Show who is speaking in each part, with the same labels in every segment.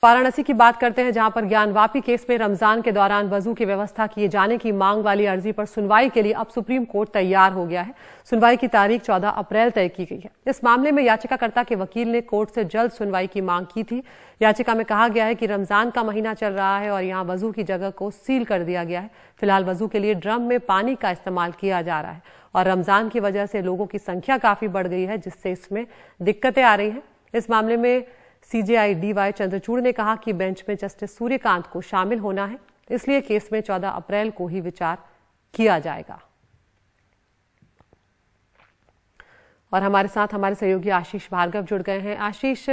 Speaker 1: वाराणसी की बात करते हैं, जहां पर ज्ञानवापी केस में रमजान के दौरान वजू की व्यवस्था किए जाने की मांग वाली अर्जी पर सुनवाई के लिए अब सुप्रीम कोर्ट तैयार हो गया है। सुनवाई की तारीख 14 अप्रैल तय की गई है। इस मामले में याचिकाकर्ता के वकील ने कोर्ट से जल्द सुनवाई की मांग की थी। याचिका में कहा गया है कि रमजान का महीना चल रहा है और यहाँ वजू की जगह को सील कर दिया गया है। फिलहाल वजू के लिए ड्रम में पानी का इस्तेमाल किया जा रहा है और रमजान की वजह से लोगों की संख्या काफी बढ़ गई है, जिससे इसमें दिक्कतें आ रही हैं। इस मामले में सीजेआई डीवाई चंद्रचूड़ ने कहा कि बेंच में जस्टिस सूर्यकांत को शामिल होना है, इसलिए केस में 14 अप्रैल को ही विचार किया जाएगा। और हमारे साथ हमारे सहयोगी आशीष भार्गव जुड़ गए हैं। आशीष,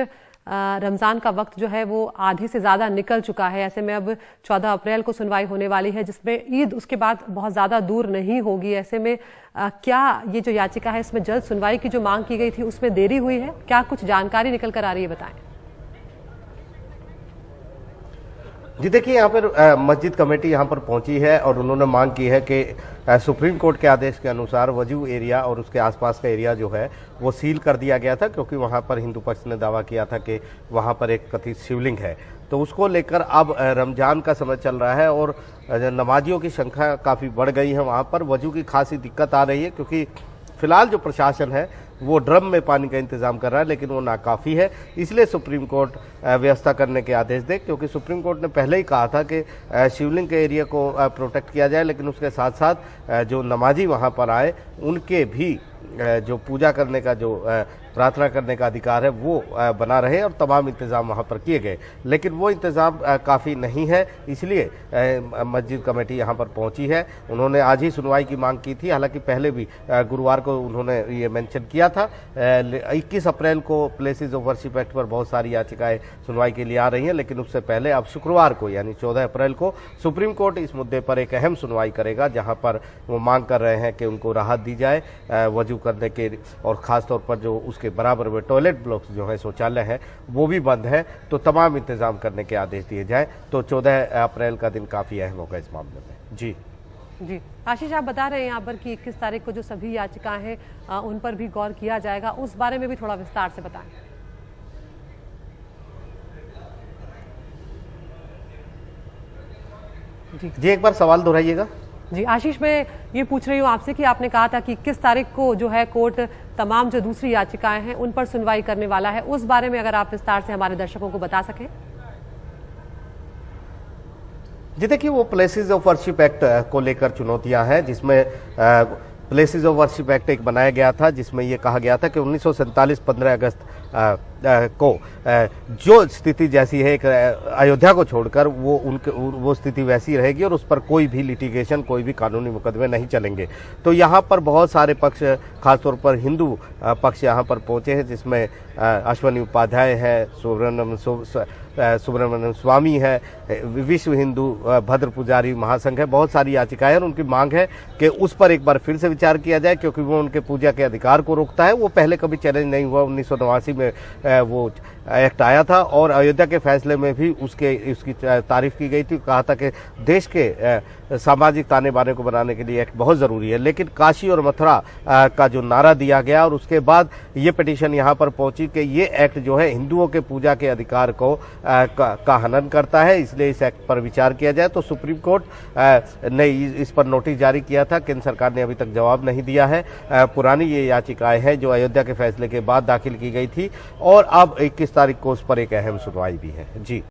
Speaker 1: रमजान का वक्त जो है वो आधे से ज्यादा निकल चुका है। ऐसे में अब 14 अप्रैल को सुनवाई होने वाली है, जिसमें ईद उसके बाद बहुत ज्यादा दूर नहीं होगी। ऐसे में क्या ये जो याचिका है इसमें जल्द सुनवाई की जो मांग की गई थी उसमें देरी हुई है? क्या कुछ जानकारी निकल कर आ रही है, बताएं।
Speaker 2: जी देखिए, यहाँ पर मस्जिद कमेटी यहाँ पर पहुंची है और उन्होंने मांग की है कि सुप्रीम कोर्ट के आदेश के अनुसार वजू एरिया और उसके आसपास का एरिया जो है वो सील कर दिया गया था, क्योंकि वहाँ पर हिंदू पक्ष ने दावा किया था कि वहाँ पर एक कथित शिवलिंग है। तो उसको लेकर अब रमजान का समय चल रहा है और नमाजियों की संख्या काफ़ी बढ़ गई है। वहाँ पर वजू की खासी दिक्कत आ रही है, क्योंकि फिलहाल जो प्रशासन है वो ड्रम में पानी का इंतजाम कर रहा है, लेकिन वो नाकाफी है। इसलिए सुप्रीम कोर्ट व्यवस्था करने के आदेश दे, क्योंकि सुप्रीम कोर्ट ने पहले ही कहा था कि शिवलिंग के एरिया को प्रोटेक्ट किया जाए, लेकिन उसके साथ साथ जो नमाजी वहां पर आए उनके भी जो पूजा करने का, जो प्रार्थना करने का अधिकार है वो बना रहे और तमाम इंतजाम वहां पर किए गए। लेकिन वो इंतजाम काफ़ी नहीं है, इसलिए मस्जिद कमेटी यहां पर पहुंची है। उन्होंने आज ही सुनवाई की मांग की थी, हालांकि पहले भी गुरुवार को उन्होंने ये मेंशन किया था। 21 अप्रैल को प्लेसेस ऑफ वर्शिप एक्ट पर बहुत सारी याचिकाएं सुनवाई के लिए आ रही हैं, लेकिन उससे पहले अब शुक्रवार को यानी 14 अप्रैल को सुप्रीम कोर्ट इस मुद्दे पर एक अहम सुनवाई करेगा, जहां पर वो मांग कर रहे हैं कि उनको राहत दी जाए वजू करने के, और खासतौर पर जो उसके बराबर में टॉयलेट ब्लॉक्स जो है, शौचालय है, वो भी बंद है, तो तमाम इंतजाम करने के आदेश दिए जाए। तो 14 अप्रैल का दिन काफी अहम होगा इस मामले में। जी
Speaker 1: आशीष, आप बता रहे हैं यहाँ पर कि 21 तारीख को जो सभी याचिकाएं हैं उन पर भी गौर किया जाएगा, उस बारे में भी थोड़ा विस्तार से बताएं।
Speaker 2: जी एक बार सवाल दोहराइएगा।
Speaker 1: जी आशीष, मैं ये पूछ रही हूँ आपसे कि आपने कहा था कि 21 तारीख को जो है कोर्ट तमाम जो दूसरी याचिकाएं हैं उन पर सुनवाई करने वाला है, उस बारे में अगर आप विस्तार से हमारे दर्शकों को बता सकें।
Speaker 2: जी देखिए, वो प्लेसेस ऑफ वर्शिप एक्ट को लेकर चुनौतियां हैं, जिसमें प्लेसेस ऑफ वर्शिप एक्ट एक बनाया गया था, जिसमें ये कहा गया था कि 1947 15 अगस्त को जो स्थिति जैसी है, एक अयोध्या को छोड़कर वो स्थिति वैसी रहेगी और उस पर कोई भी लिटिगेशन, कोई भी कानूनी मुकदमे नहीं चलेंगे। तो यहाँ पर बहुत सारे पक्ष, खासतौर पर हिंदू पक्ष यहाँ पर पहुंचे हैं, जिसमें अश्वनी उपाध्याय है, सुब्रमण्यम स्वामी है, विश्व हिंदू भद्र पुजारी महासंघ है। बहुत सारी याचिकाएं और उनकी मांग है कि उस पर एक बार फिर से विचार किया जाए, क्योंकि वो उनके पूजा के अधिकार को रोकता है। वो पहले कभी चैलेंज नहीं हुआ, 1989 में वो एक्ट आया था और अयोध्या के फैसले में भी उसकी तारीफ की गई थी। कहा था कि देश के सामाजिक ताने बाने को बनाने के लिए एक्ट बहुत जरूरी है। लेकिन काशी और मथुरा का जो नारा दिया गया और उसके बाद ये पिटीशन यहाँ पर पहुंची कि ये एक्ट जो है हिंदुओं के पूजा के अधिकार को का हनन करता है, इसलिए इस एक्ट पर विचार किया जाए। तो सुप्रीम कोर्ट ने इस पर नोटिस जारी किया था, केंद्र सरकार ने अभी तक जवाब नहीं दिया है। पुरानी ये याचिकाएं हैं जो अयोध्या के फैसले के बाद दाखिल की गई थी और अब 21 तारीख को उस पर एक अहम सुनवाई भी है। जी।